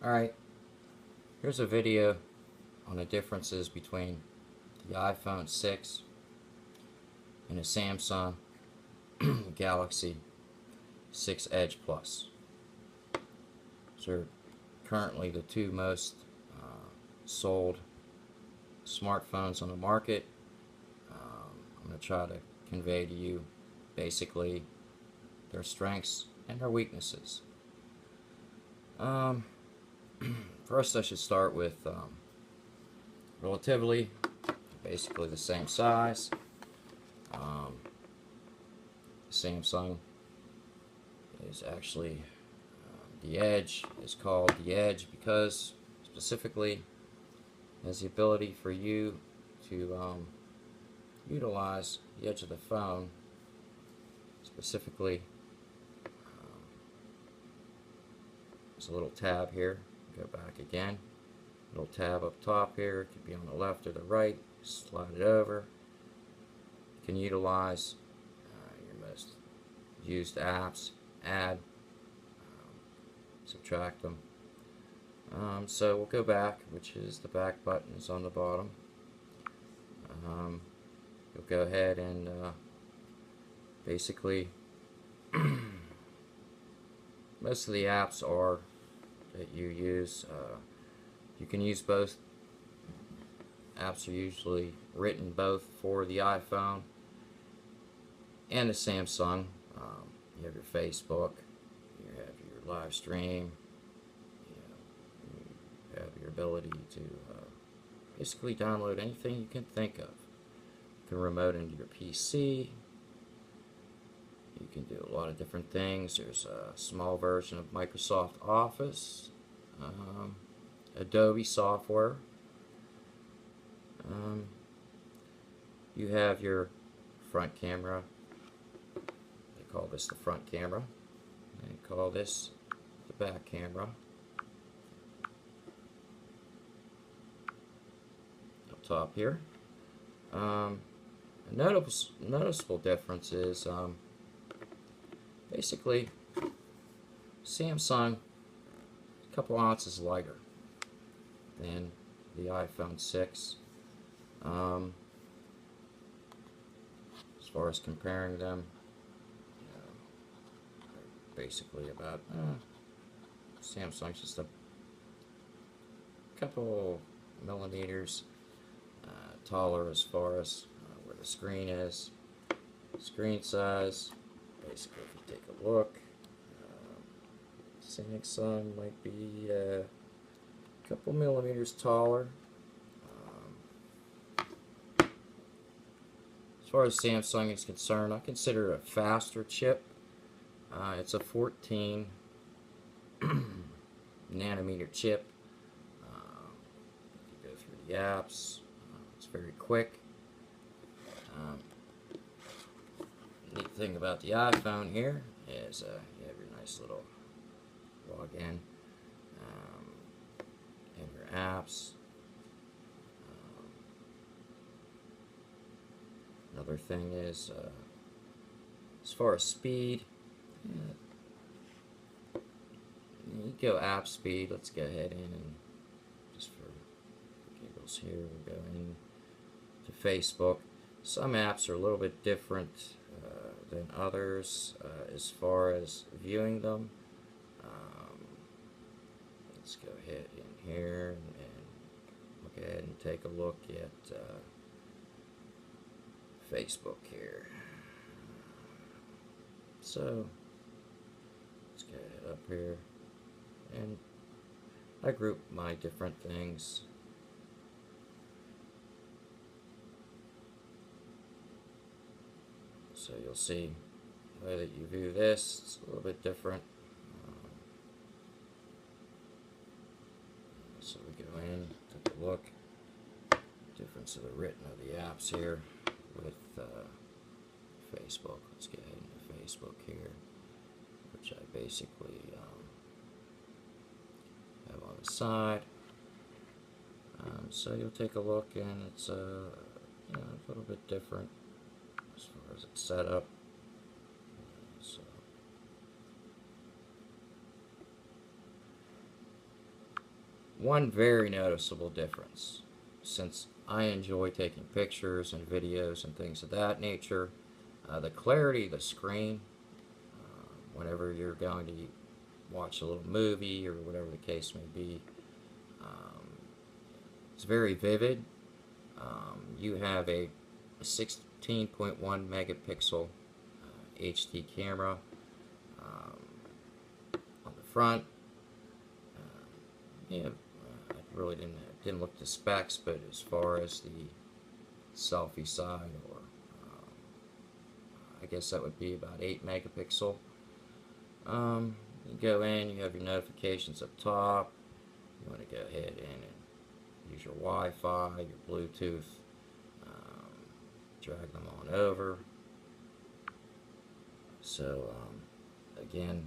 Alright, here's a video on the differences between the iPhone 6 and the Samsung Galaxy 6 Edge Plus. These are currently the two most sold smartphones on the market. I'm going to try to convey to you basically their strengths and their weaknesses. First, I should start with relatively basically the same size. Samsung is actually the Edge is called the Edge because specifically it has the ability for you to utilize the edge of the phone. Specifically, there's a little tab here. Go back again. Little tab up top here. It could be on the left or the right. Slide it over. You can utilize your most used apps, add, subtract them. So we'll go back, which is the back button is on the bottom. You'll go ahead and basically most of the apps are that you use. You can use both. Apps are usually written both for the iPhone and the Samsung. You have your Facebook, you have your live stream, you have your ability to basically download anything you can think of. You can remote into your PC. You can do a lot of different things. There's a small version of Microsoft Office, Adobe software. You have your front camera. They call this the front camera. They call this the back camera. Up top here. A noticeable difference is basically Samsung a couple ounces lighter than the iPhone 6. As far as comparing them, they're basically about Samsung's just a couple millimeters taller as far as where the screen is. Screen size, basically, if you take a look, Samsung might be a couple millimeters taller. As far as Samsung is concerned, I consider it a faster chip. It's a 14 nanometer chip. You go through the apps. It's very quick. Neat thing about the iPhone here is you have your nice little login and your apps. Another thing is as far as speed, you go app speed. Let's go ahead in and just for giggles here, we'll go in to Facebook. Some apps are a little bit different than others as far as viewing them. Let's go ahead in here and look ahead and take a look at Facebook here. So let's get it up here, and I group my different things. So you'll see the way that you view this, it's a little bit different. So we go in, take a look. Difference of the written of the apps here with Facebook. Let's get into Facebook here, which I basically have on the side. So you'll take a look, and it's a little bit different as far as it's set up. So one very noticeable difference, since I enjoy taking pictures and videos and things of that nature, the clarity of the screen, whenever you're going to watch a little movie or whatever the case may be, it's very vivid. You have a 16.1 megapixel HD camera on the front. Yeah, I really didn't look at the specs, but as far as the selfie side, or I guess that would be about 8 megapixel. You go in, you have your notifications up top. You want to go ahead and use your Wi-Fi, your Bluetooth, drag them on over. So again,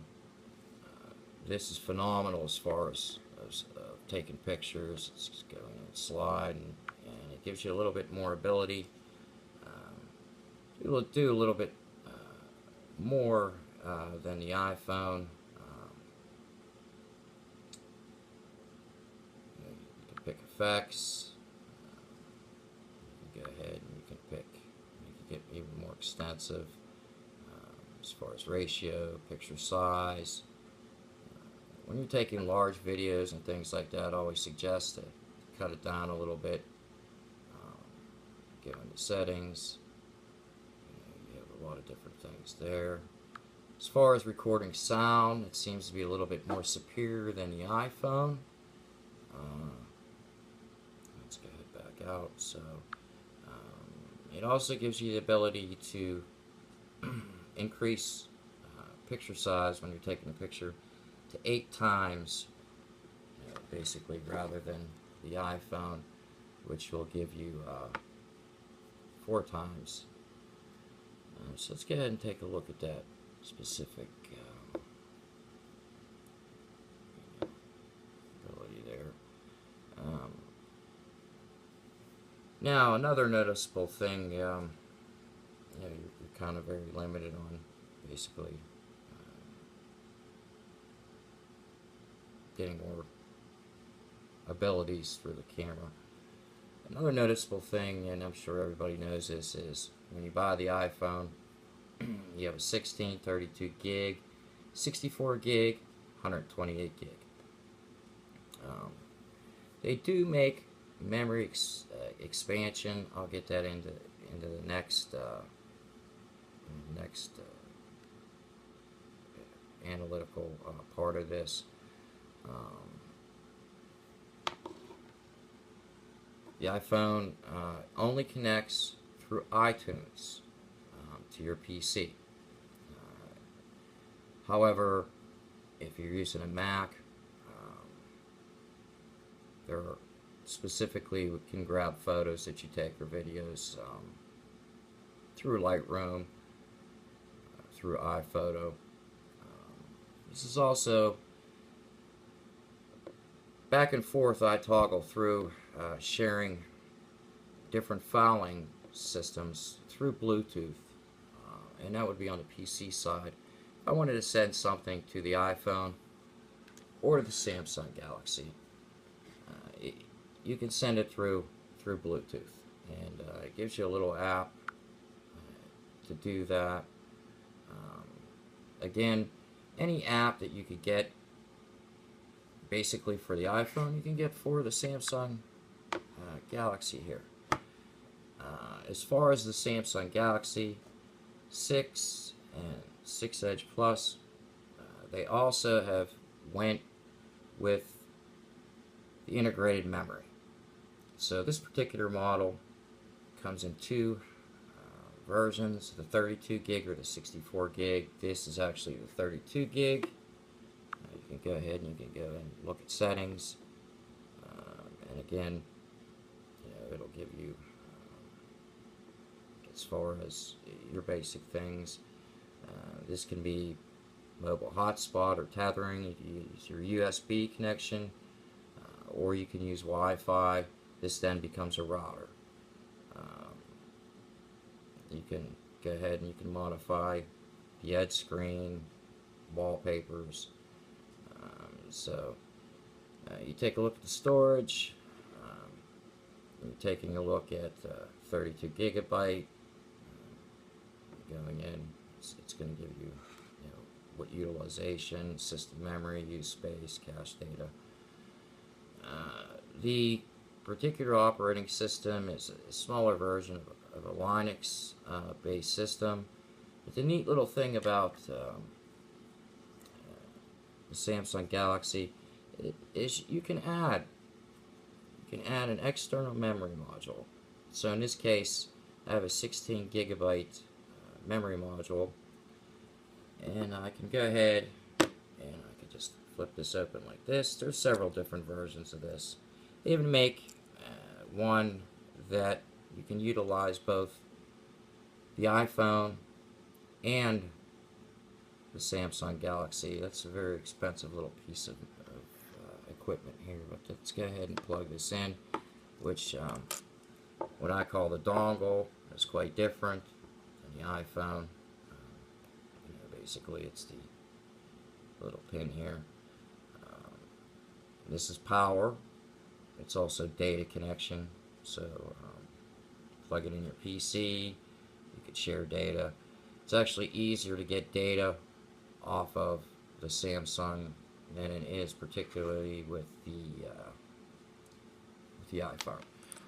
this is phenomenal as far as taking pictures. It's just go in and slide, and it gives you a little bit more ability. It will do a little bit more than the iPhone. You can pick effects. You can go ahead and you can pick. You can get even more extensive as far as ratio, picture size. When you're taking large videos and things like that, I always suggest to cut it down a little bit. Go into settings. You have a lot of different things there. As far as recording sound, it seems to be a little bit more superior than the iPhone. Let's go ahead back out. So it also gives you the ability to increase picture size when you're taking a picture to 8 times, basically, rather than the iPhone, which will give you 4 times. So let's go ahead and take a look at that specific ability there. Now, another noticeable thing, you're kind of very limited on basically getting more abilities through the camera. Another noticeable thing, and I'm sure everybody knows this, is when you buy the iPhone, you have a 16, 32 gig, 64 gig, 128 gig. They do make memory expansion. I'll get that into the next analytical part of this. The iPhone only connects through iTunes to your PC. However, if you're using a Mac, there are specifically, we can grab photos that you take or videos through Lightroom, through iPhoto. This is also back and forth. I toggle through sharing different filing systems through Bluetooth, and that would be on the PC side. If I wanted to send something to the iPhone or to the Samsung Galaxy, you can send it through Bluetooth, and it gives you a little app to do that. Again, any app that you could get basically for the iPhone, you can get for the Samsung Galaxy here. As far as the Samsung Galaxy 6 and 6 Edge Plus, they also have went with the integrated memory. So this particular model comes in 2 versions, the 32 gig or the 64 gig. This is actually the 32 gig. You can go ahead and you can go and look at settings, and again, it'll give you as far as your basic things. This can be mobile hotspot or tethering. You can use your USB connection, or you can use Wi-Fi. This then becomes a router. You can go ahead and you can modify the edge screen, wallpapers. So You take a look at the storage. You're taking a look at 32 gigabyte. Going in, it's going to give you, what utilization, system memory, use space, cache data. The particular operating system is a smaller version of a Linux based system. But the neat little thing about the Samsung Galaxy is you can add an external memory module. So in this case, I have a 16 gigabyte memory module, and I can go ahead and I can just flip this open like this. There's several different versions of this. They even make one that you can utilize both the iPhone and the Samsung Galaxy. That's a very expensive little piece of equipment here, but let's go ahead and plug this in, which what I call the dongle is quite different than the iPhone. Basically it's the little pin here. This is power. It's also data connection, so plug it in your PC, you could share data. It's actually easier to get data off of the Samsung than it is particularly with the iPhone.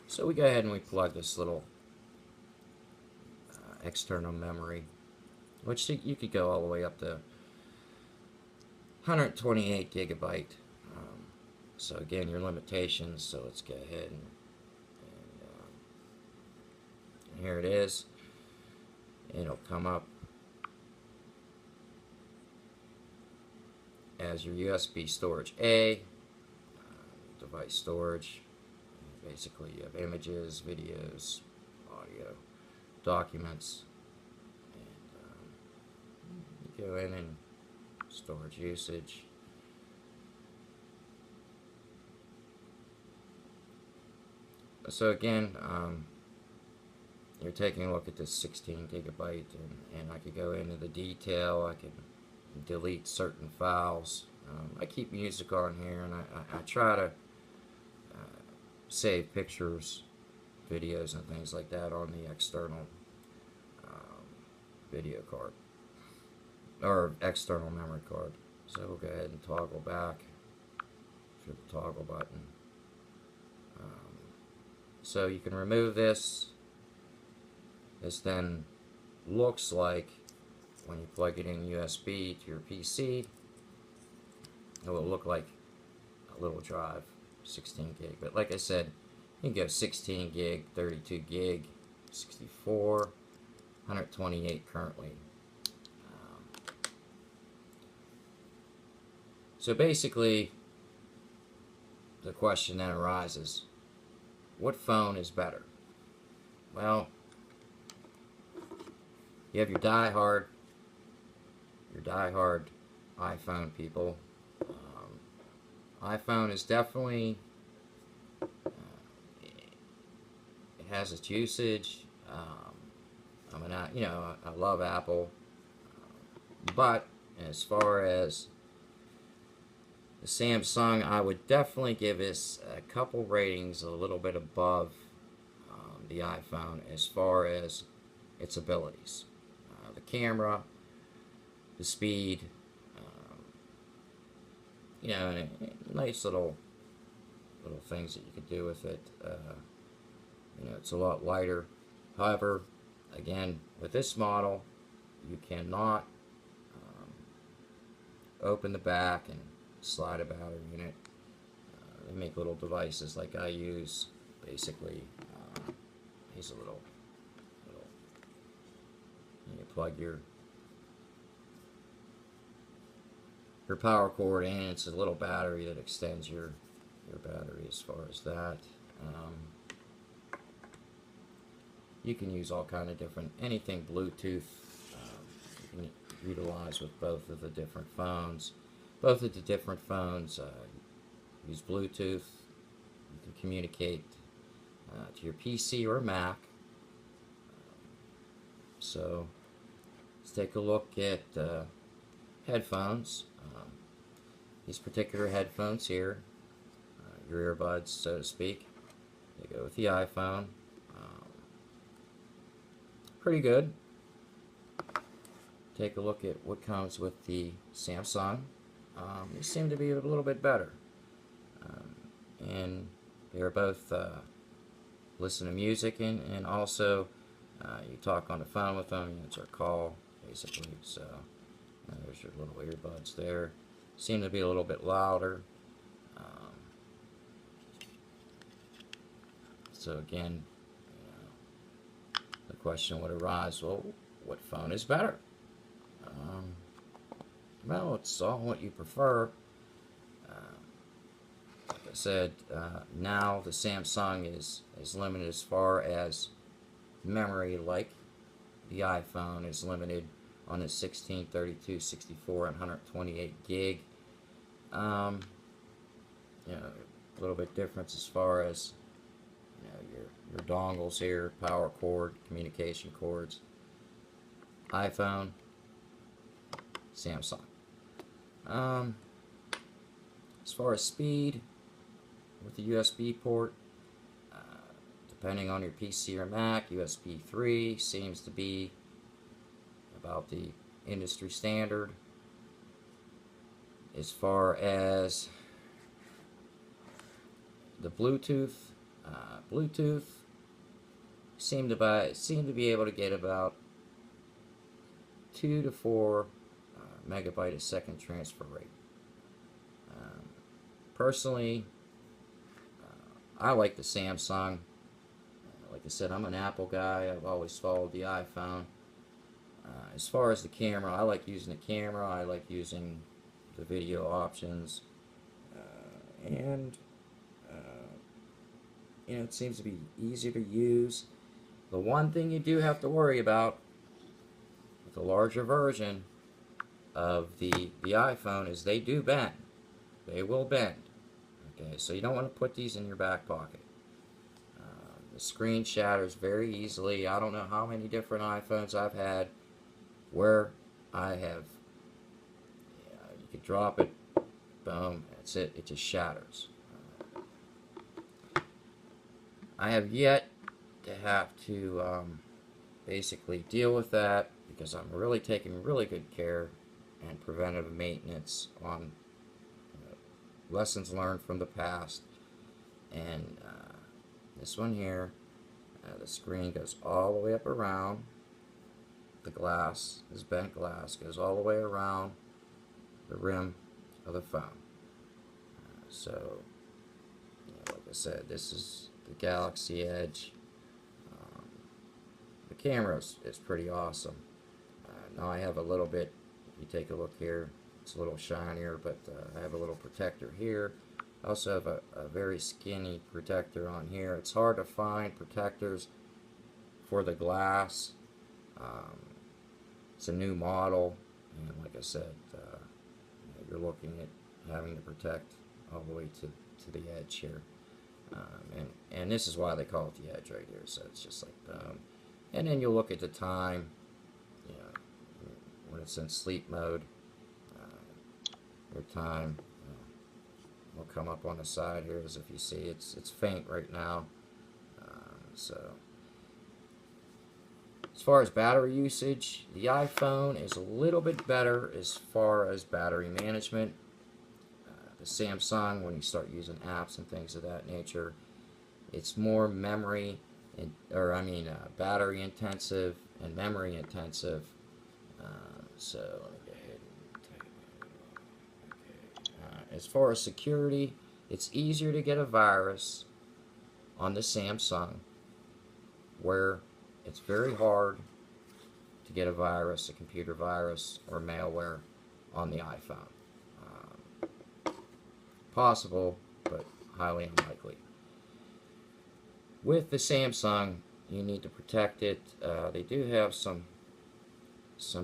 So we go ahead and we plug this little external memory, which you could go all the way up to 128 gigabyte. So again, your limitations. So let's go ahead and here it is. It'll come up as your USB storage A, device storage. Basically, you have images, videos, audio, documents, and you go in and storage usage. So again, you're taking a look at this 16 gigabyte, and I could go into the detail. I can delete certain files. I keep music on here, and I try to save pictures, videos, and things like that on the external video card or external memory card. So we'll go ahead and toggle back through the toggle button. So you can remove this. This then looks like when you plug it in USB to your PC, it will look like a little drive, 16 gig. But like I said, you can go 16 gig, 32 gig, 64, 128 currently. So basically, the question then arises, what phone is better? Well, you have your die-hard iPhone people. iPhone is definitely, it has its usage. I love Apple, but as far as the Samsung, I would definitely give this a couple ratings a little bit above the iPhone as far as its abilities. The camera, the speed, and nice little things that you could do with it. It's a lot lighter. However, again, with this model, you cannot open the back and slide a battery in it. They make little devices like I use. Basically, here's a little. You plug your power cord in. It's a little battery that extends your battery as far as that. You can use all kind of different, anything Bluetooth, you can utilize with both of the different phones. Both of the different phones use Bluetooth. You can communicate to your PC or Mac. So let's take a look at headphones. These particular headphones here your earbuds, so to speak. They go with the iPhone. Pretty good. Take a look at what comes with the Samsung. They seem to be a little bit better. And they're both listen to music and also you talk on the phone with them, you answer a call, basically. So there's your little earbuds there. Seem to be a little bit louder. So again, the question would arise, well, what phone is better? Well, it's all what you prefer. Like I said, now the Samsung is limited as far as memory, like the iPhone is limited on its 16, 32, 64, and 128 gig. A little bit difference as far as your dongles here, power cord, communication cords. iPhone, Samsung. As far as speed with the USB port, depending on your PC or Mac, USB 3 seems to be about the industry standard. As far as the Bluetooth, seem to be able to get about 2 to 4 megabyte a second transfer rate. Personally, I like the Samsung. Like I said, I'm an Apple guy. I've always followed the iPhone. As far as the camera, I like using the camera. I like using the video options, and it seems to be easier to use. The one thing you do have to worry about with the larger version of the iPhone is they do bend. They will bend. Okay, so you don't want to put these in your back pocket. The screen shatters very easily. I don't know how many different iPhones I've had where I have, you could drop it, boom, that's it, it just shatters. I have yet to have to basically deal with that because I'm really taking really good care and preventative maintenance on lessons learned from the past. And this one here, the screen goes all the way up around. The glass, this bent glass, goes all the way around the rim of the phone. So, like I said, this is the Galaxy Edge. The camera is pretty awesome. Now I have a little bit, if you take a look here, it's a little shinier, but I have a little protector here. I also have a very skinny protector on here. It's hard to find protectors for the glass. It's a new model, and like I said, you're looking at having to protect all the way to the edge here. And this is why they call it the edge right here, so it's just like boom. And then you'll look at the time, when it's in sleep mode, your time will come up on the side here, as if you see it's faint right now. So as far as battery usage, the iPhone is a little bit better as far as battery management. The Samsung, when you start using apps and things of that nature, it's more memory, battery intensive and memory intensive. So let me go ahead and take it. Okay. As far as security, it's easier to get a virus on the Samsung, where it's very hard to get a virus, a computer virus, or malware on the iPhone. Possible, but highly unlikely. With the Samsung, you need to protect it. They do have some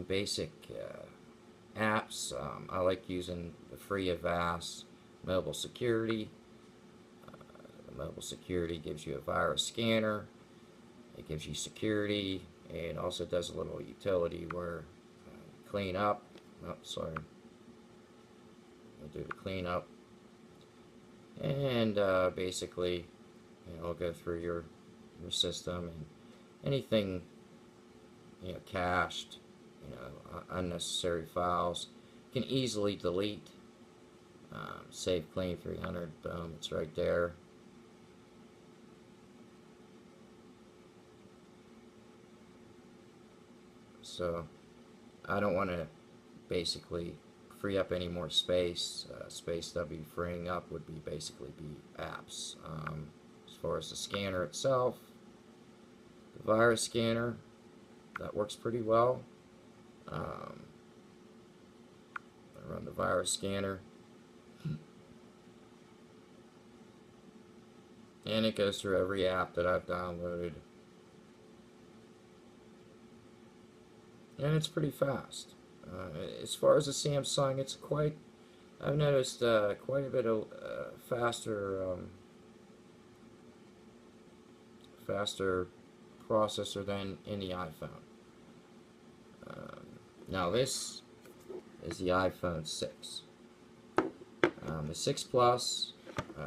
basic apps. I like using the free Avast Mobile Security. The Mobile Security gives you a virus scanner. It gives you security. It also does a little utility where clean up. Oh, sorry. We'll do the cleanup. and basically, it'll go through your system, and anything cached, unnecessary files, you can easily delete. Save clean 300, boom, it's right there. So I don't want to basically free up any more space. Space that would be freeing up would be basically apps. As far as the scanner itself, the virus scanner, that works pretty well. I run the virus scanner, and it goes through every app that I've downloaded, and it's pretty fast. As far as the Samsung, it's I've noticed quite a bit of faster processor than in the iPhone. Now this is the iPhone 6. The 6 Plus,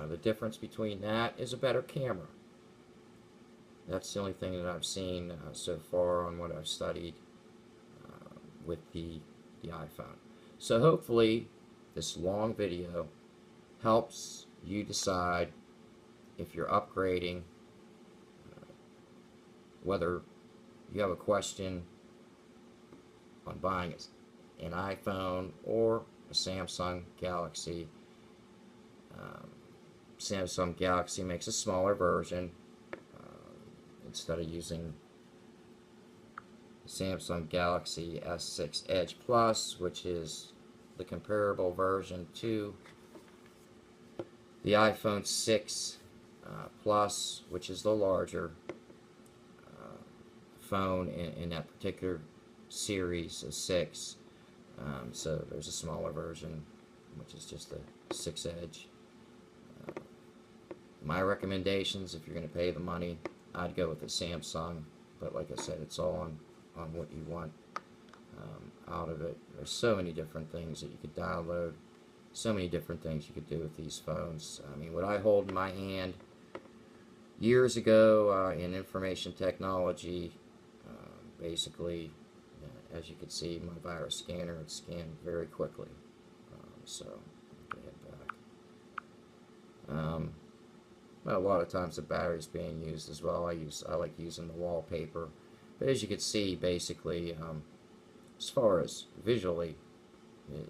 the difference between that is a better camera. That's the only thing that I've seen so far on what I've studied with the iPhone. So hopefully this long video helps you decide if you're upgrading, whether you have a question on buying an iPhone or a Samsung Galaxy. Samsung Galaxy makes a smaller version instead of using Samsung Galaxy S6 Edge Plus, which is the comparable version to the iPhone 6 Plus, which is the larger phone in that particular series of 6. So there's a smaller version, which is just the 6 Edge. My recommendations, if you're going to pay the money, I'd go with the Samsung, but like I said, it's all on what you want out of it. There's so many different things that you could download, so many different things you could do with these phones. I mean, what I hold in my hand years ago in information technology, basically, as you can see, my virus scanner, it scanned very quickly. So, head back. Well, a lot of times the battery's being used as well. I like using the wallpaper. But as you can see, basically, as far as visually,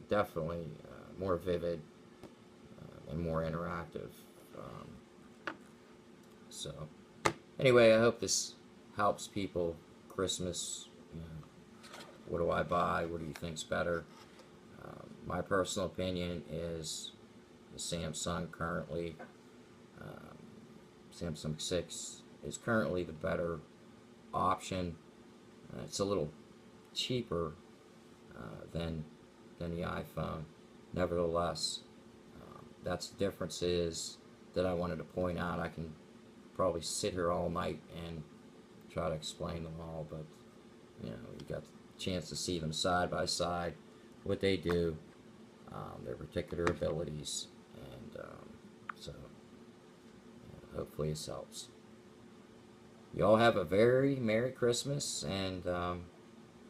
definitely more vivid and more interactive. So, anyway, I hope this helps people. Christmas, what do I buy? What do you think's better? My personal opinion is the Samsung currently. Samsung 6 is currently the better option. It's a little cheaper than the iPhone. Nevertheless, that's the differences that I wanted to point out. I can probably sit here all night and try to explain them all, but you got a chance to see them side by side, what they do, their particular abilities, and so hopefully this helps. You all have a very Merry Christmas, and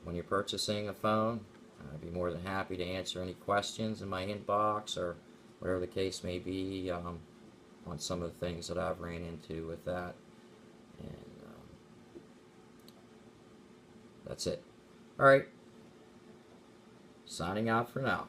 when you're purchasing a phone, I'd be more than happy to answer any questions in my inbox or whatever the case may be on some of the things that I've ran into with that. And that's it. Alright. Signing out for now.